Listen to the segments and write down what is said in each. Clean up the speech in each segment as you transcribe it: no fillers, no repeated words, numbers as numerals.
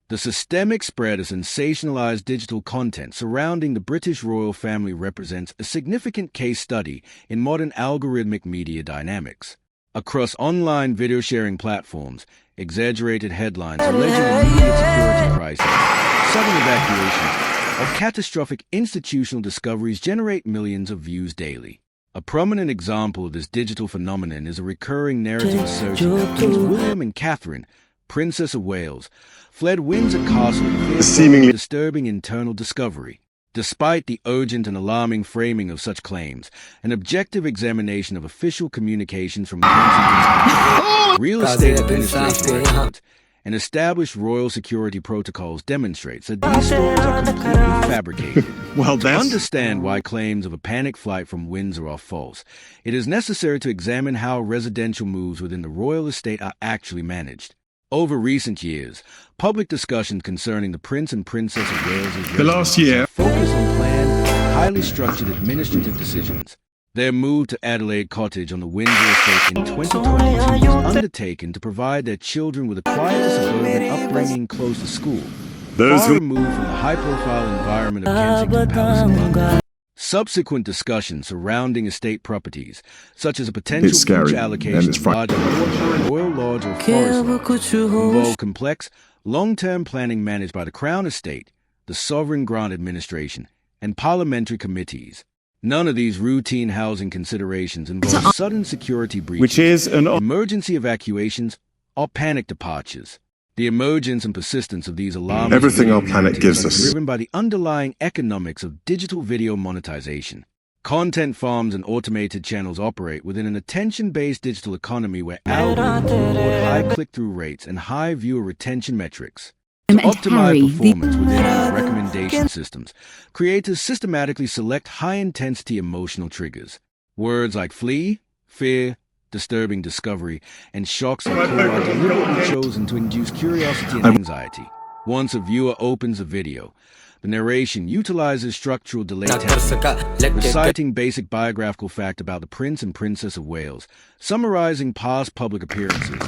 The systemic spread of sensationalized digital content surrounding the British royal family represents a significant case study in modern algorithmic media dynamics. Across online video sharing platforms, exaggerated headlines alleging immediate security crises, sudden evacuations, or catastrophic institutional discoveries generate millions of views daily. A prominent example of this digital phenomenon is a recurring narrative assertion that Prince William and Catherine, Princess of Wales, fled Windsor Castle in fear of a disturbing internal discovery. Despite the urgent and alarming framing of such claims, an objective examination of official communications from Kensington's real estate administration records and established royal security protocols demonstrates that these stories are completely fabricated. To understand why claims of a panic flight from Windsor are false, it is necessary to examine how residential moves within the royal estate are actually managed. Over recent years, public discussions concerning the Prince and Princess of Wales's residences focused on planned, highly structured administrative decisions. Their move to Adelaide Cottage on the Windsor estate in 2022 was undertaken to provide their children with a quiet suburban upbringing close to school, far removed from the high-profile environment of Kensington Palace in London. Subsequent discussions surrounding estate properties, such as a potential future allocation of larger royal lodge or forest land, involve complex, long-term planning managed by the Crown Estate, the Sovereign Grant Administration, and parliamentary committees. None of these routine housing considerations involve sudden security breaches, emergency evacuations, or panic departures. The emergence and persistence of these alarming everything our planet gives us driven by the underlying economics of digital video monetization. Content farms and automated channels operate within an attention-based digital economy where algorithms reward high click-through rates and high viewer retention metrics. To optimize performance within these recommendation systems, creators systematically select high-intensity emotional triggers. Words like flee, fear, disturbing discovery, and shocks are deliberately chosen to induce curiosity and anxiety. Once a viewer opens a video, the narration utilizes structural delay techniques, reciting basic biographical fact about the Prince and Princess of Wales, summarizing past public appearances,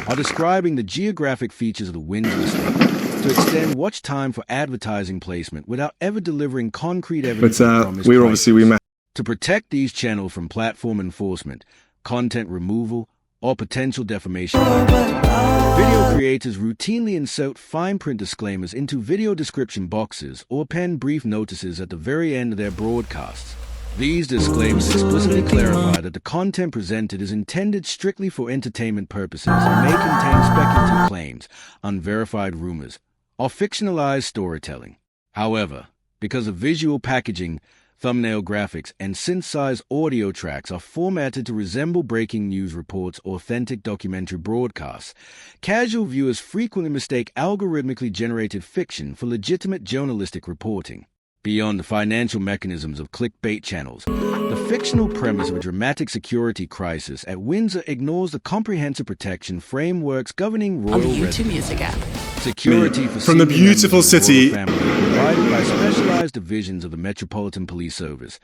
or describing the geographic features of the Windsor estate to extend watch time for advertising placement without ever delivering concrete evidence of promised prices. To protect these channels from platform enforcement, content removal, or potential defamation liability, video creators routinely insert fine print disclaimers into video description boxes or pen brief notices at the very end of their broadcasts. These disclaimers explicitly clarify that the content presented is intended strictly for entertainment purposes and may contain speculative claims, unverified rumors, or fictionalized storytelling. However, because of visual packaging, thumbnail graphics, and synthesized audio tracks are formatted to resemble breaking news reports or authentic documentary broadcasts, casual viewers frequently mistake algorithmically generated fiction for legitimate journalistic reporting. Beyond the financial mechanisms of clickbait channels, the fictional premise of a dramatic security crisis at Windsor ignores the comprehensive protection frameworks governing royal residence. Security for from the beautiful city family provided by specialized divisions of the Metropolitan Police Service,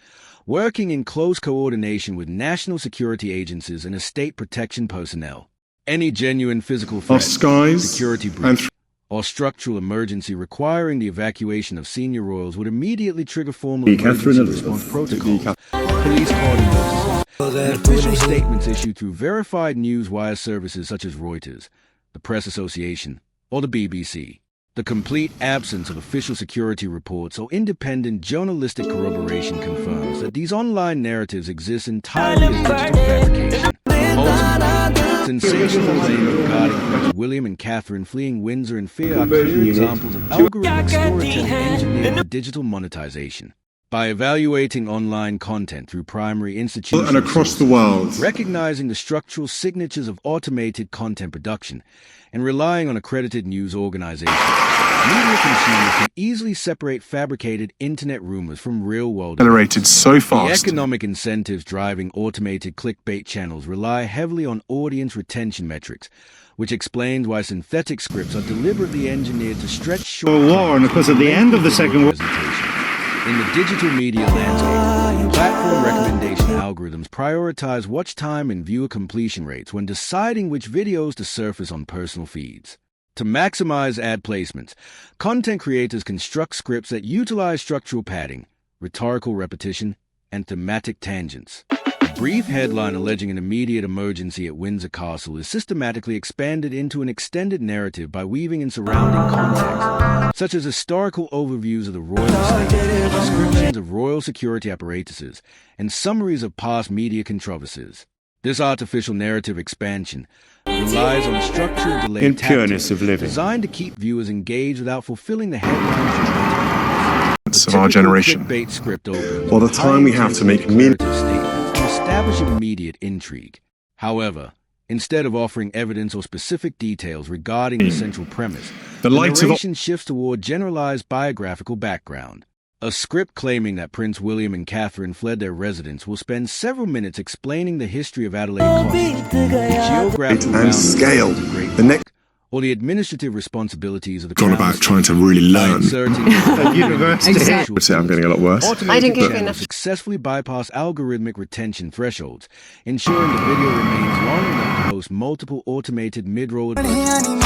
working in close coordination with national security agencies and estate protection personnel. Any genuine physical threat, security breach, or structural emergency requiring the evacuation of senior royals would immediately trigger formal emergency response protocols, police calling notices, and official statements issued through verified news wire services such as Reuters, the Press Association, or the BBC. The complete absence of official security reports or independent journalistic corroboration confirms that these online narratives exist entirely as digital fabrication. Ultimately, sensational claims regarding Prince William and Catherine fleeing Windsor in fear are clear examples of algorithmic storytelling engineered for digital monetization. By evaluating online content through primary institutions and across the world, recognizing the structural signatures of automated content production, and relying on accredited news organizations, media consumers can easily separate fabricated internet rumors from real-world generated so fast. The economic incentives driving automated clickbait channels rely heavily on audience retention metrics, which explains why synthetic scripts are deliberately engineered to stretch short war, and of course at the end of the Second World War. In the digital media landscape, platform recommendation algorithms prioritize watch time and viewer completion rates when deciding which videos to surface on personal feeds. To maximize ad placements, content creators construct scripts that utilize structural padding, rhetorical repetition, and thematic tangents. A brief headline alleging an immediate emergency at Windsor Castle is systematically expanded into an extended narrative by weaving in surrounding context, such as historical overviews of the royal estate, descriptions of royal security apparatuses, and summaries of past media controversies. This artificial narrative expansion relies on structured delay In pureness tactics of living. designed to keep viewers engaged without fulfilling the headline's Of our generation. clickbait script opens Or the with time we have to make high-intensity narrative statements to establish immediate intrigue. However, instead of offering evidence or specific details regarding the central premise, The the light of narration shifts toward generalized biographical background. A script claiming that Prince William and Catherine fled their residence will spend several minutes explaining the history of Adelaide Cottage, the geographical and boundaries scale. of the Great The next or the administrative responsibilities of the gone Crown about Estate trying to really by learn. inserting University. contextual I'd say I'm getting a lot worse. Automated I didn't give you channels enough. successfully bypass algorithmic retention thresholds, ensuring the video remains long enough to host multiple automated mid-roll advertisements.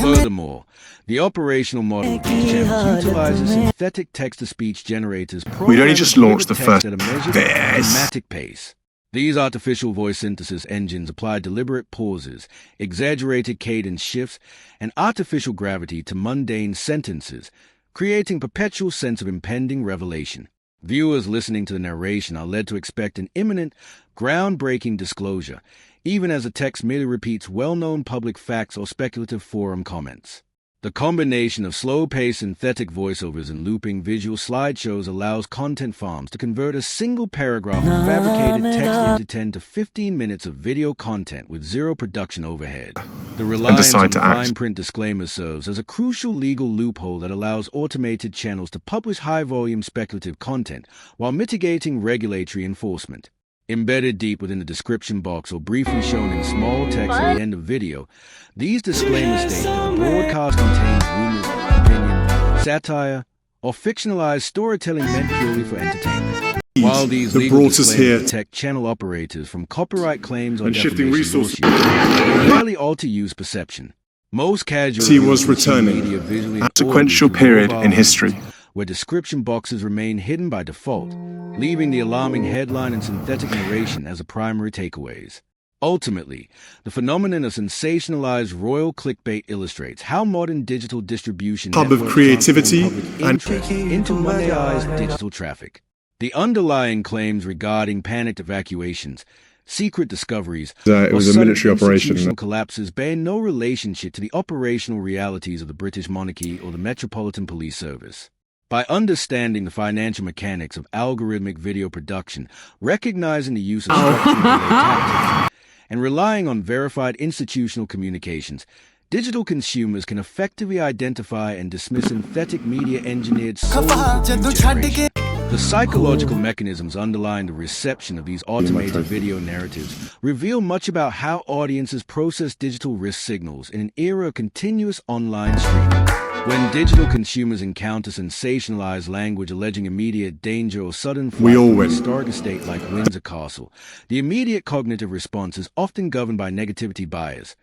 Furthermore, the operational model of these channels utilizes synthetic text-to-speech generators We'd only just launched the programmed first to deliver text at a measured, dramatic pace. These artificial voice synthesis engines apply deliberate pauses, exaggerated cadence shifts, and artificial gravity to mundane sentences, creating perpetual sense of impending revelation. Viewers listening to the narration are led to expect an imminent, groundbreaking disclosure, even as the text merely repeats well-known public facts or speculative forum comments. The combination of slow-paced synthetic voiceovers and looping visual slideshows allows content farms to convert a single paragraph of fabricated text into 10 to 15 minutes of video content with zero production overhead. The reliance decide on to act. fine print disclaimers serves as a crucial legal loophole that allows automated channels to publish high-volume speculative content while mitigating regulatory enforcement. Embedded deep within the description box or briefly shown in small text at the end of video, these disclaimers state that the broadcast contains rumors, opinion, satire, or fictionalized storytelling meant purely for entertainment. While these that legal brought us disclaimers here protect channel operators from copyright claims or and shifting defamation resources. lawsuits, they rarely alter use perception. Most casual He was viewers consume returning media visually at a and sequential audibly through period mobile in phones, history. where description boxes remain hidden by default, leaving the alarming headline and synthetic narration as the primary takeaways. Ultimately, the phenomenon of sensationalized royal clickbait illustrates how modern digital distribution Hub of networks creativity transform public and- interest into monetized digital traffic. The underlying claims regarding panicked evacuations, secret discoveries, It or was a sudden military operation. institutional collapses bear no relationship to the operational realities of the British monarchy or the Metropolitan Police Service. By understanding the financial mechanics of algorithmic video production, recognizing the use of structural delay tactics, and relying on verified institutional communications, digital consumers can effectively identify and dismiss synthetic media engineered solely for view generation. The psychological mechanisms underlying the reception of these automated video narratives reveal much about how audiences process digital risk signals in an era of continuous online streaming. When digital consumers encounter sensationalized language alleging immediate danger or sudden We flight all from a win. historic estate like Windsor Castle, the immediate cognitive response is often governed by negativity bias,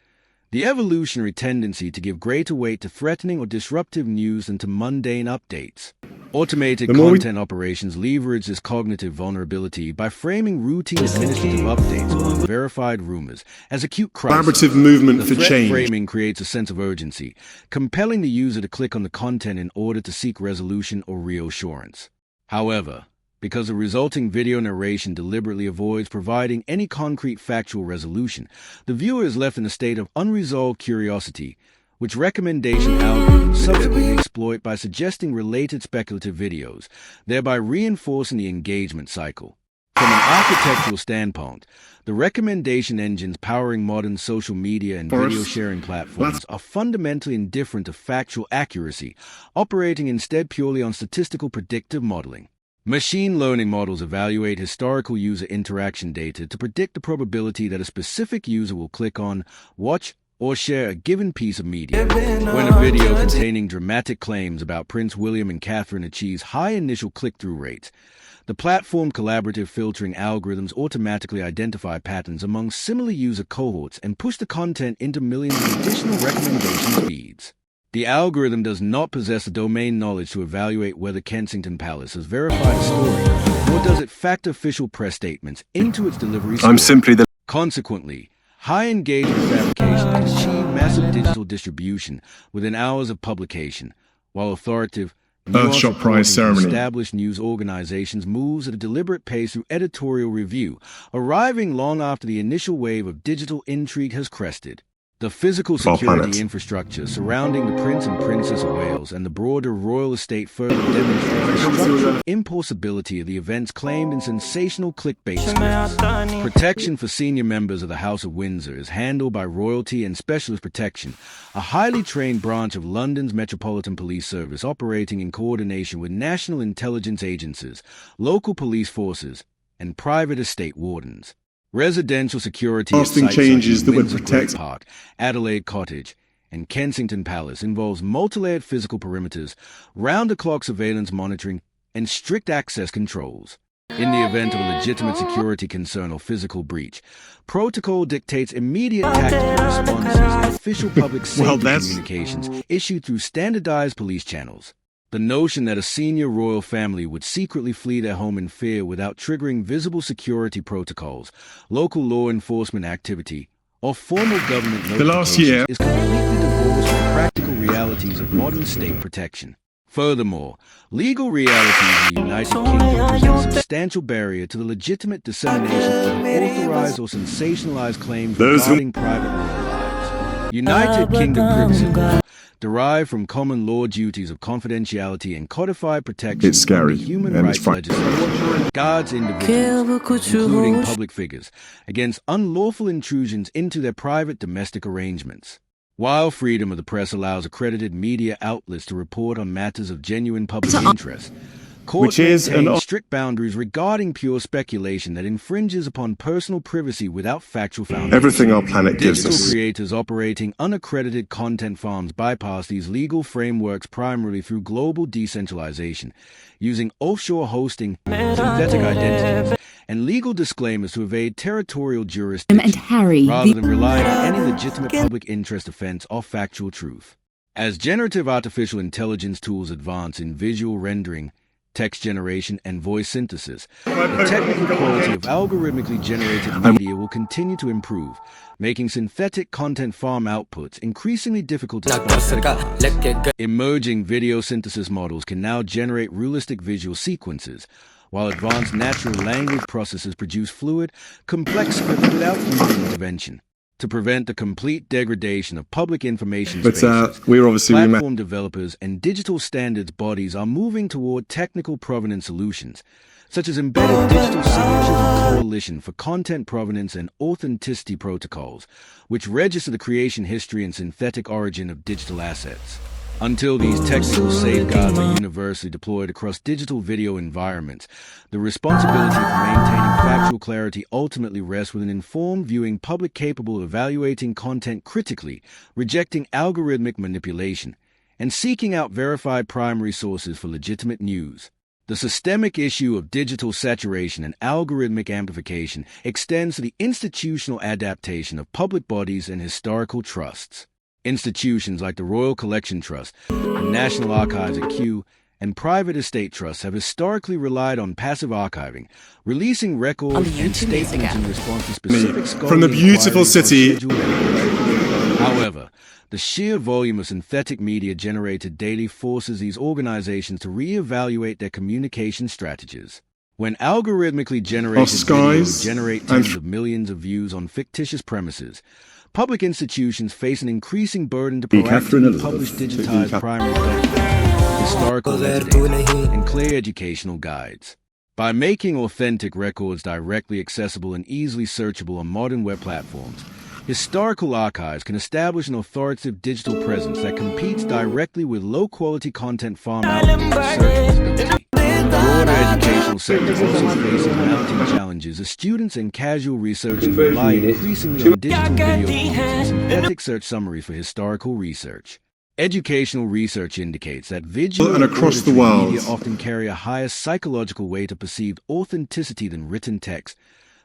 the evolutionary tendency to give greater weight to threatening or disruptive news than to mundane updates. Automated The more we- content operations leverage this cognitive vulnerability by framing routine administrative updates or unverified rumors as acute crises. Collaborative movement The for threat change. framing creates a sense of urgency, compelling the user to click on the content in order to seek resolution or reassurance. However, because the resulting video narration deliberately avoids providing any concrete factual resolution, the viewer is left in a state of unresolved curiosity, which recommendation algorithms subsequently exploit by suggesting related speculative videos, thereby reinforcing the engagement cycle. From an architectural standpoint, the recommendation engines powering modern social media and video Forrest, sharing platforms are fundamentally indifferent to factual accuracy, operating instead purely on statistical predictive modeling. Machine learning models evaluate historical user interaction data to predict the probability that a specific user will click on, watch, or share a given piece of media. When a video containing dramatic claims about Prince William and Catherine achieves high initial click-through rates, the The platform collaborative filtering algorithms automatically identify patterns among similar user cohorts and push the content into millions of additional recommendation feeds. The algorithm does not possess the domain knowledge to evaluate whether Kensington Palace has verified a story, nor does it factor official press statements into its delivery story. I'm simply the... Consequently, high engagement fabrication can achieve massive digital distribution within hours of publication, while authoritative, Earthshot Prize ceremony. established news organizations moves at a deliberate pace through editorial review, arriving long after the initial wave of digital intrigue has crested. The physical security infrastructure surrounding the Prince and Princess of Wales and the broader royal estate further demonstrates the structural impossibility of the events claimed in sensational clickbait scripts. Protection for senior members of the House of Windsor is handled by Royalty and Specialist Protection, a highly trained branch of London's Metropolitan Police Service operating in coordination with national intelligence agencies, local police forces, and private estate wardens. Residential security at sites changes like that would Windsor protect Park, Adelaide Cottage, and Kensington Palace involves multi-layered physical perimeters, round-the-clock surveillance monitoring, and strict access controls. In the event of a legitimate security concern or physical breach, protocol dictates immediate tactical responses and official public safety communications issued through standardized police channels. The notion that a senior royal family would secretly flee their home in fear without triggering visible security protocols, local law enforcement activity, or formal government notifications is completely divorced from the practical realities of modern state protection. Furthermore, legal realities in the United Kingdom present a substantial barrier to the legitimate dissemination of unauthorized or sensationalized claims regarding private royal lives. United Kingdom privacy law, derived from common law duties of confidentiality and codified protections under human rights legislation, guards individuals, including public figures, against unlawful intrusions into their private domestic arrangements. While freedom of the press allows accredited media outlets to report on matters of genuine public interest, courts maintain strict boundaries regarding pure speculation that infringes upon personal privacy without factual foundation. Everything our planet gives us. Digital creators operating unaccredited content farms bypass these legal frameworks primarily through global decentralization, using offshore hosting, synthetic identities, and legal disclaimers to evade territorial jurisdiction, rather than relying on any legitimate public interest offense or factual truth. As generative artificial intelligence tools advance in visual rendering, text generation, and voice synthesis, the technical quality of algorithmically generated media will continue to improve, making synthetic content farm outputs increasingly difficult to spot. Emerging video synthesis models can now generate realistic visual sequences, while advanced natural language processors produce fluid, complex scripts without human intervention. To prevent the complete degradation of public information spaces, platform developers and digital standards bodies are moving toward technical provenance solutions, such as embedded digital signatures and coalition for content provenance and authenticity protocols, which register the creation history and synthetic origin of digital assets. Until these technical safeguards are universally deployed across digital video environments, the responsibility for maintaining factual clarity ultimately rests with an informed viewing public capable of evaluating content critically, rejecting algorithmic manipulation, and seeking out verified primary sources for legitimate news. The systemic issue of digital saturation and algorithmic amplification extends to the institutional adaptation of public bodies and historical trusts. Institutions like the Royal Collection Trust, the National Archives at Kew, and private estate trusts have historically relied on passive archiving, releasing records and statements in response to specific from the beautiful city. However, the sheer volume of synthetic media generated daily forces these organizations to re-evaluate their communication strategies. When algorithmically generated videos generate tens of millions of views on fictitious premises, public institutions face an increasing burden to proactively publish digitized primary documents, historical metadata, and clear educational guides. By making authentic records directly accessible and easily searchable on modern web platforms, historical archives can establish an authoritative digital presence that competes directly with low-quality content farm output and search visibility. The broader educational sector also faces mounting challenges as students and casual researchers rely increasingly on digital video tools and synthetic search summaries for historical research. Educational research indicates that visual And across the auditory world. media often carry a higher psychological weight of perceived authenticity than written text,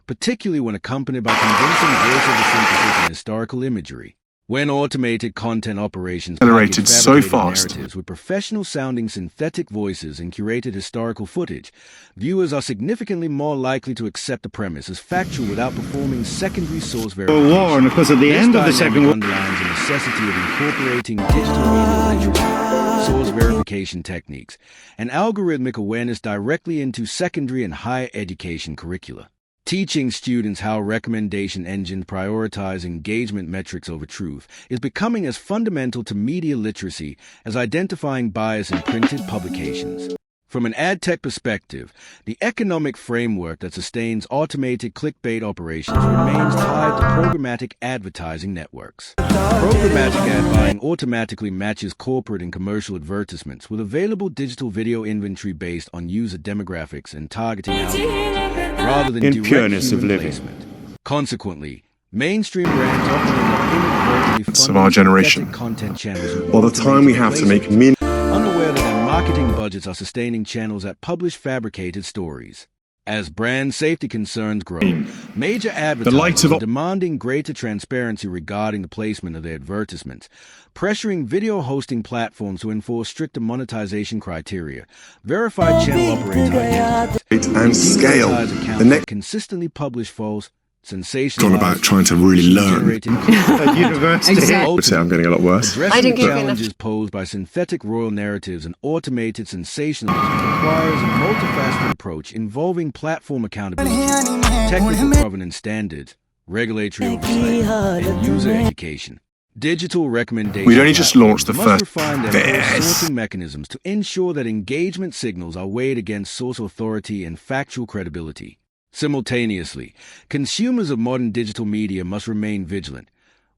particularly when accompanied by convincing voiceover synthesis and historical imagery. When automated content operations Accelerated package so fabricated fast. narratives with professional-sounding synthetic voices and curated historical footage, viewers are significantly more likely to accept the premise as factual without performing secondary source verification. War, and of course, at the This end of the dynamic Second World underlines the necessity of incorporating digital media literacy, source verification techniques, and algorithmic awareness directly into secondary and higher education curricula. Teaching students how recommendation engines prioritize engagement metrics over truth is becoming as fundamental to media literacy as identifying bias in printed publications. From an ad tech perspective, the economic framework that sustains automated clickbait operations remains tied to programmatic advertising networks. Programmatic ad buying automatically matches corporate and commercial advertisements with available digital video inventory based on user demographics and targeting algorithms, rather than In direct pureness of human living. placement. Consequently, mainstream brands often end up inadvertently Of funding our generation. synthetic content channels with Or the time we have to make automated unaware that their marketing budgets are sustaining channels that publish fabricated stories. As brand safety concerns grow, major advertisers of- are demanding greater transparency regarding the placement of their advertisements, pressuring video hosting platforms to enforce stricter monetization criteria, verified channel operator identities, and scale. demonetize accounts The next that consistently publish false, gone sensationalized, about trying to really learn. generated at university. I would say I'm getting a lot worse. Addressing didn't the give you challenges posed by synthetic royal narratives and automated sensationalism requires a multifaceted approach involving platform accountability, technical provenance standards, regulatory oversight, and user education. Digital recommendation We'd only just launched the platforms first must refine their phase. sorting mechanisms to ensure that engagement signals are weighed against source authority and factual credibility. Simultaneously, consumers of modern digital media must remain vigilant,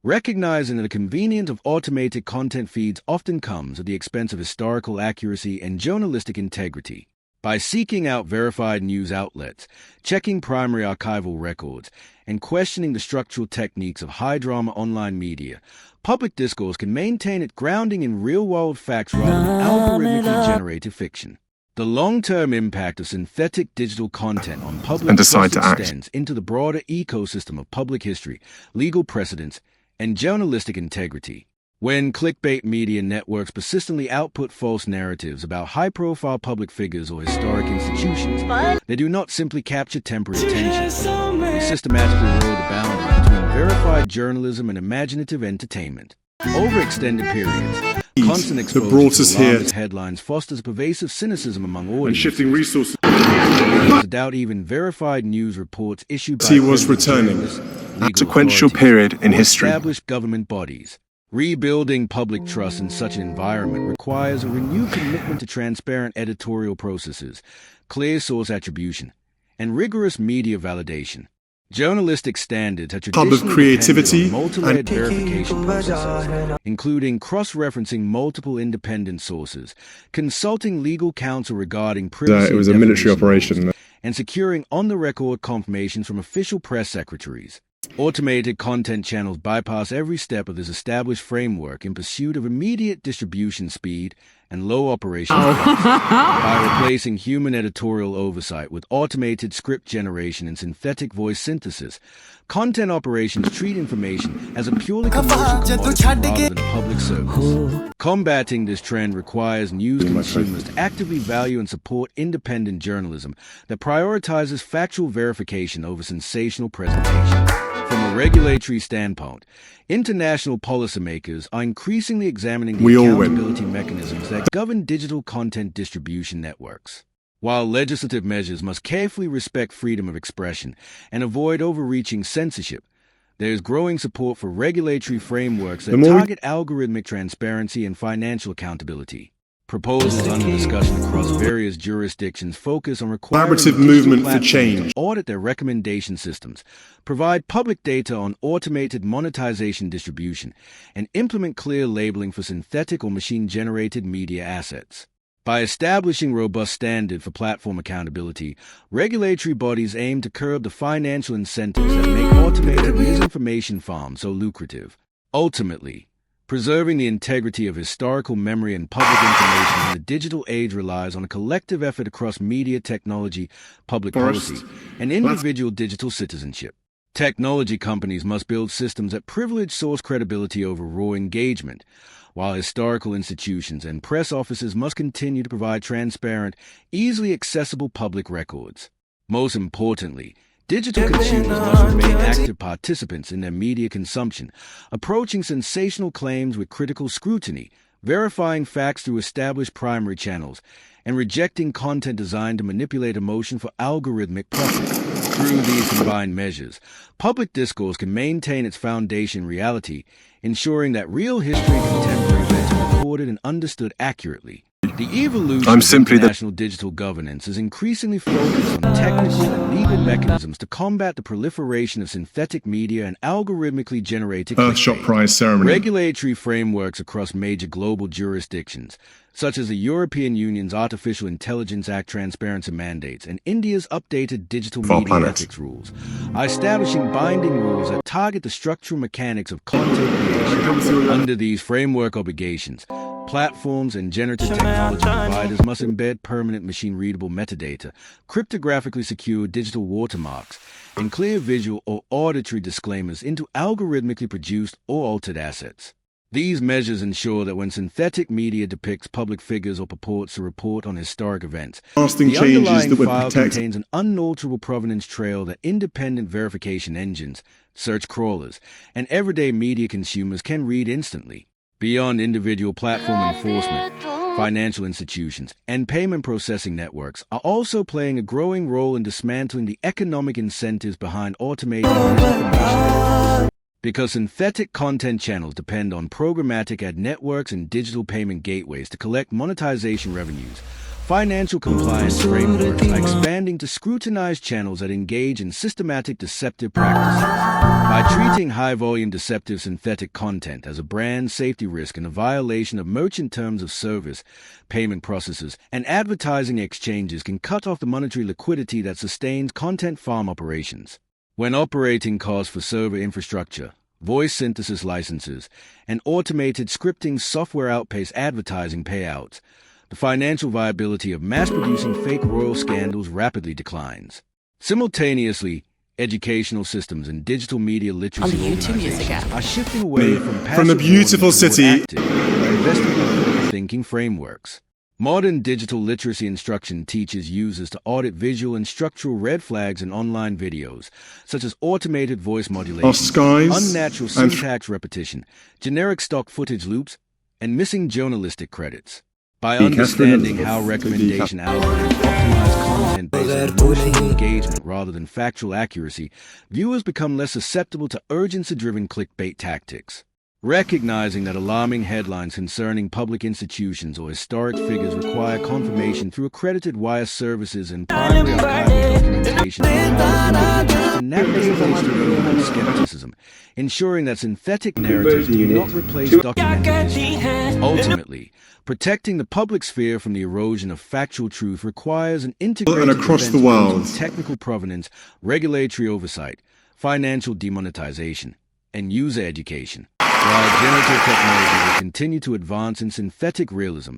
recognizing that the convenience of automated content feeds often comes at the expense of historical accuracy and journalistic integrity. By seeking out verified news outlets, checking primary archival records, and questioning the structural techniques of high-drama online media, public discourse can maintain its grounding in real-world facts rather than algorithmically generated fiction. The long-term impact of synthetic digital content on public And decide trust to act. extends into the broader ecosystem of public history, legal precedents, and journalistic integrity. When clickbait media networks persistently output false narratives about high-profile public figures or historic institutions, they do not simply capture temporary attention. They systematically erode the boundary between verified journalism and imaginative entertainment. Over extended periods, constant exposure brought to us here. alarmist headlines fosters pervasive cynicism among And audiences. shifting resources. To doubt even verified news reports issued by He was credible returning. journalists, legal Sequential authorities, period in or history. established government bodies. Rebuilding public trust in such an environment requires a renewed commitment to transparent editorial processes, clear source attribution, and rigorous media validation. Journalistic standards have Hub of traditionally creativity depended on multi-layered and- verification processes, including cross-referencing multiple independent sources, consulting legal counsel regarding privacy It was a and military defamation operation. laws, and securing on-the-record confirmations from official press secretaries. Automated content channels bypass every step of this established framework in pursuit of immediate distribution speed and low operational costs. By replacing human editorial oversight with automated script generation and synthetic voice synthesis, content operations treat information as a purely commercial commodity rather than a public service. Combating this trend requires news consumers to actively value and support independent journalism that prioritizes factual verification over sensational presentation. From a regulatory standpoint, international policymakers are increasingly examining the We all win. accountability mechanisms that govern digital content distribution networks. While legislative measures must carefully respect freedom of expression and avoid overreaching censorship, there is growing support for regulatory frameworks that The more we- target algorithmic transparency and financial accountability. Proposals under discussion across various jurisdictions focus on requiring Collaborative digital movement for platforms change. to audit their recommendation systems, provide public data on automated monetization distribution, and implement clear labeling for synthetic or machine-generated media assets. By establishing robust standards for platform accountability, regulatory bodies aim to curb the financial incentives that make automated misinformation farms so lucrative. Ultimately, Preserving the integrity of historical memory and public information in the digital age relies on a collective effort across media, technology, public policy, and individual digital citizenship. Technology companies must build systems that privilege source credibility over raw engagement, while historical institutions and press offices must continue to provide transparent, easily accessible public records. Most importantly, digital consumers must remain active participants in their media consumption, approaching sensational claims with critical scrutiny, verifying facts through established primary channels, and rejecting content designed to manipulate emotion for algorithmic profit. Through these combined measures, public discourse can maintain its foundation reality, ensuring that real history and contemporary events are recorded and understood accurately. The evolution of international digital governance is increasingly focused on technical and legal mechanisms to combat the proliferation of synthetic media and algorithmically generated Earthshot Prize ceremony. Regulatory frameworks across major global jurisdictions, such as the European Union's Artificial Intelligence Act transparency mandates and India's updated digital media ethics rules, are establishing binding rules that target the structural mechanics of content creation. Under these framework obligations, platforms and generative technology providers must embed permanent machine-readable metadata, cryptographically secure digital watermarks, and clear visual or auditory disclaimers into algorithmically produced or altered assets. These measures ensure that when synthetic media depicts public figures or purports to report on historic events, the underlying file contains an unalterable provenance trail that independent verification engines, search crawlers, and everyday media consumers can read instantly. Beyond individual platform enforcement, financial institutions and payment processing networks are also playing a growing role in dismantling the economic incentives behind automating misinformation. Because synthetic content channels depend on programmatic ad networks and digital payment gateways to collect monetization revenues, financial compliance frameworks are expanding to scrutinize channels that engage in systematic deceptive practices. By treating high-volume deceptive synthetic content as a brand safety risk and a violation of merchant terms of service, payment processors and advertising exchanges can cut off the monetary liquidity that sustains content farm operations. When operating costs for server infrastructure, voice synthesis licenses, and automated scripting software outpace advertising payouts, the financial viability of mass-producing fake royal scandals rapidly declines. Simultaneously, educational systems and digital media literacy organizations are shifting away from the beautiful city active, investigative thinking frameworks. Modern digital literacy instruction teaches users to audit visual and structural red flags in online videos, such as automated voice modulation, unnatural syntax repetition, generic stock footage loops, and missing journalistic credits. By understanding how recommendation algorithms optimize content based on emotional engagement rather than factual accuracy, viewers become less susceptible to urgency-driven clickbait tactics. Recognizing that alarming headlines concerning public institutions or historic figures require confirmation through accredited wire services and primary archival documentation to navigate human skepticism, ensuring that synthetic narratives do not replace documented history. Ultimately, protecting the public sphere from the erosion of factual truth requires an integrated defense of technical provenance, regulatory oversight, financial demonetization, and user education. While generative technology will continue to advance in synthetic realism,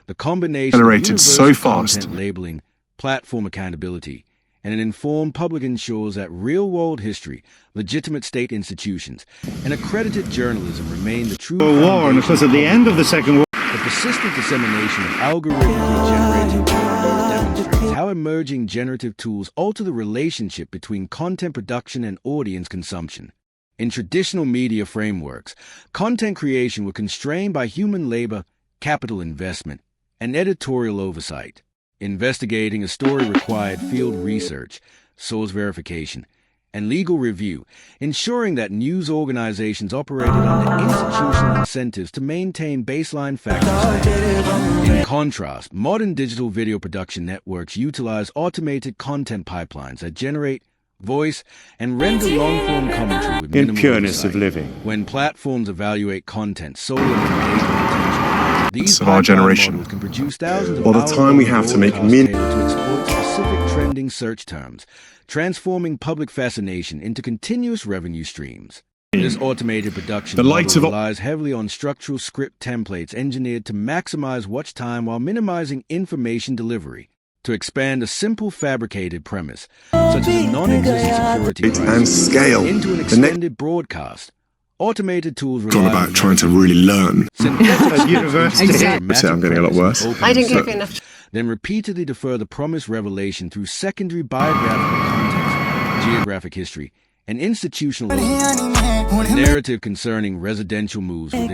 the combination of universal content labeling, platform accountability, and an informed public ensures that real-world history, legitimate state institutions, and accredited journalism remain the true war. And of course, at the end of the Second World War, the persistent dissemination of algorithmically generated video demonstrates how emerging generative tools alter the relationship between content production and audience consumption. In traditional media frameworks, content creation was constrained by human labor, capital investment, and editorial oversight. Investigating a story required field research, source verification, and legal review, ensuring that news organizations operated under institutional incentives to maintain baseline fact standards. In contrast, modern digital video production networks utilize automated content pipelines that generate, voice, and render long-form commentary with minimal pureness oversight. of living. When platforms evaluate content solely on engagement attention, these of our generation. models can produce thousands of Or the time we have to make tailored to exploit specific trending search terms, transforming public fascination into continuous revenue streams. This automated production The likes model of- relies heavily on structural script templates engineered to maximize watch time while minimizing information delivery. To expand a simple fabricated premise, such as a non-existent security and crisis, scale. into an The extended broadcast, automated tools It's all rely about trying to really learn. synthetic University. dramatic I'm getting a lot premise worse. and I didn't opening give you enough. then repeatedly defer the promised revelation through secondary biographical context, geographic history, and institutional learning. A narrative concerning residential moves within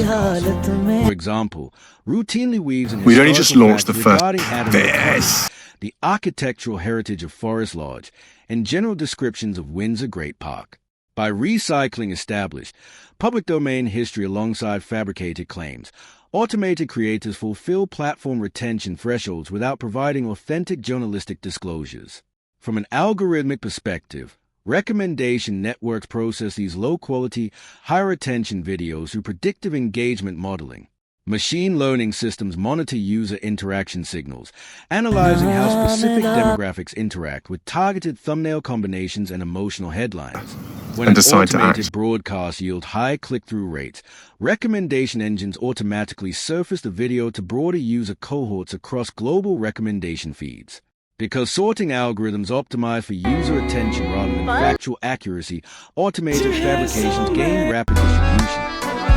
Windsor, for example, routinely weaves in We'd only just historical launched facts the first- regarding Adelaide Yes. Cottage, the architectural heritage of Forest Lodge, and general descriptions of Windsor Great Park. By recycling established, public domain history alongside fabricated claims, automated creators fulfill platform retention thresholds without providing authentic journalistic disclosures. From an algorithmic perspective, recommendation networks process these low-quality, high-retention videos through predictive engagement modeling. Machine learning systems monitor user interaction signals, analyzing how specific demographics interact with targeted thumbnail combinations and emotional headlines. When And an decide to automated act. broadcasts yield high click-through rates, recommendation engines automatically surface the video to broader user cohorts across global recommendation feeds. Because sorting algorithms optimize for user attention rather than factual accuracy, automated fabrications gain rapid distribution,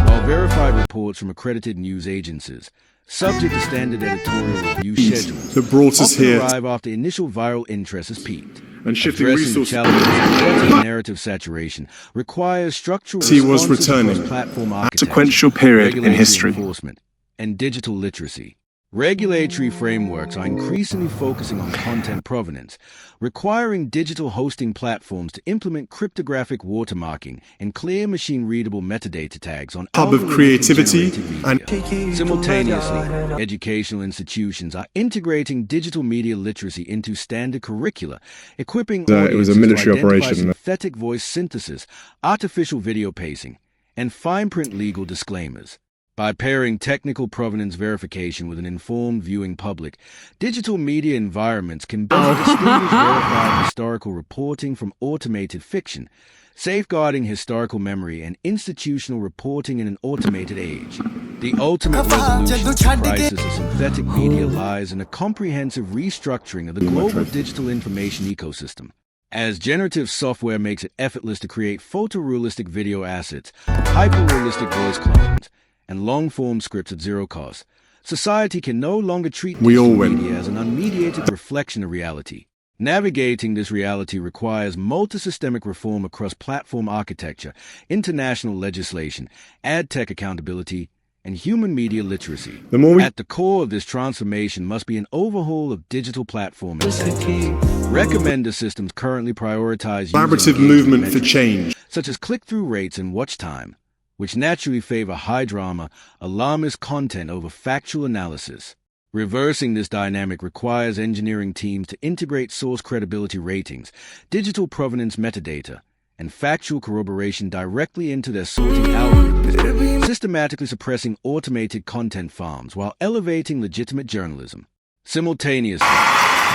while verified reports from accredited news agencies, subject to standard editorial review schedules, that brought us often here. arrive after initial viral interest has peaked. And shifting Addressing the resources. challenges of narrative saturation requires structural He was responses returning. across platform A architecture, sequential period in regulatory history. enforcement, and digital literacy. Regulatory frameworks are increasingly focusing on content provenance, requiring digital hosting platforms to implement cryptographic watermarking and clear machine-readable metadata tags on Hub of algorithmically creativity generated media. Simultaneously, educational institutions are integrating digital media literacy into standard curricula, equipping It was a audiences military to identify operation. synthetic voice synthesis, artificial video pacing, and fine-print legal disclaimers. By pairing technical provenance verification with an informed viewing public, digital media environments can better distinguish verified historical reporting from automated fiction, safeguarding historical memory and institutional reporting in an automated age. The ultimate resolution to the crisis of synthetic media lies in a comprehensive restructuring of the global digital information ecosystem. As generative software makes it effortless to create photorealistic video assets, hyper-realistic voice clones, and long-form scripts at zero cost, society can no longer treat We all digital win. media as an unmediated reflection of reality. Navigating this reality requires multi-systemic reform across platform architecture, international legislation, ad tech accountability, and human media literacy. The more we- At the core of this transformation must be an overhaul of digital platform incentives. Recommender systems currently prioritize user Collaborative engagement movement for metrics, change. such as click-through rates and watch time, which naturally favor high-drama, alarmist content over factual analysis. Reversing this dynamic requires engineering teams to integrate source credibility ratings, digital provenance metadata, and factual corroboration directly into their sorting algorithms, systematically suppressing automated content farms while elevating legitimate journalism. Simultaneously,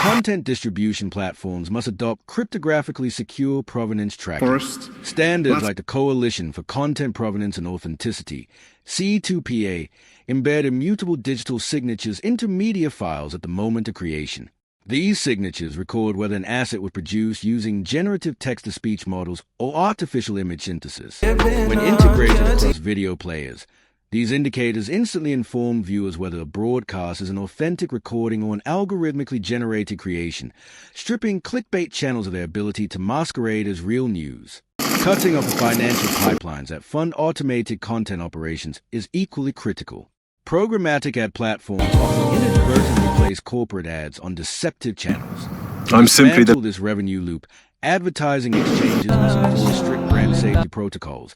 content distribution platforms must adopt cryptographically secure provenance tracking. Forest. Standards like the Coalition for Content Provenance and Authenticity, C2PA, embed immutable digital signatures into media files at the moment of creation. These signatures record whether an asset was produced using generative text-to-speech models or artificial image synthesis. When integrated across video players, these indicators instantly inform viewers whether a broadcast is an authentic recording or an algorithmically generated creation, stripping clickbait channels of their ability to masquerade as real news. Cutting off the financial pipelines that fund automated content operations is equally critical. Programmatic ad platforms often inadvertently place corporate ads on deceptive channels. To I'm simply dismantle the- this revenue loop, advertising exchanges must enforce strict brand safety protocols,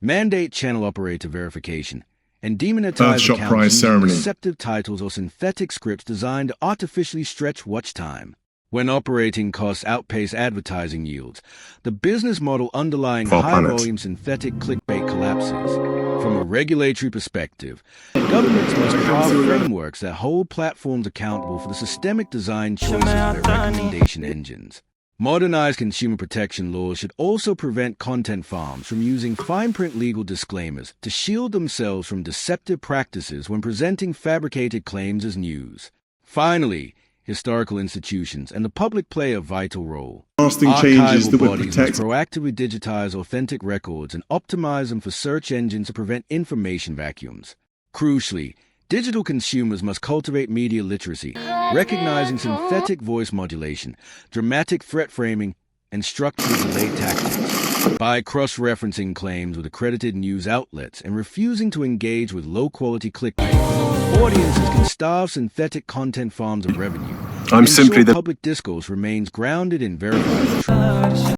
mandate channel operator verification, and demonetize Earthshot accounts prize using ceremony. deceptive titles or synthetic scripts designed to artificially stretch watch time. When operating costs outpace advertising yields, the business model underlying Our planet. high-volume synthetic clickbait collapses. From a regulatory perspective, governments must craft frameworks that hold platforms accountable for the systemic design choices of their recommendation engines. Modernized consumer protection laws should also prevent content farms from using fine-print legal disclaimers to shield themselves from deceptive practices when presenting fabricated claims as news. Finally, historical institutions and the public play a vital role. Lasting changes Archival that would bodies protect. must proactively digitize authentic records and optimize them for search engines to prevent information vacuums. Crucially, digital consumers must cultivate media literacy, recognizing synthetic voice modulation, dramatic threat framing, and structural delay tactics. By cross-referencing claims with accredited news outlets and refusing to engage with low-quality clickbait, audiences can starve synthetic content farms of revenue. I'm Ensure simply the public discourse remains grounded in verified truth.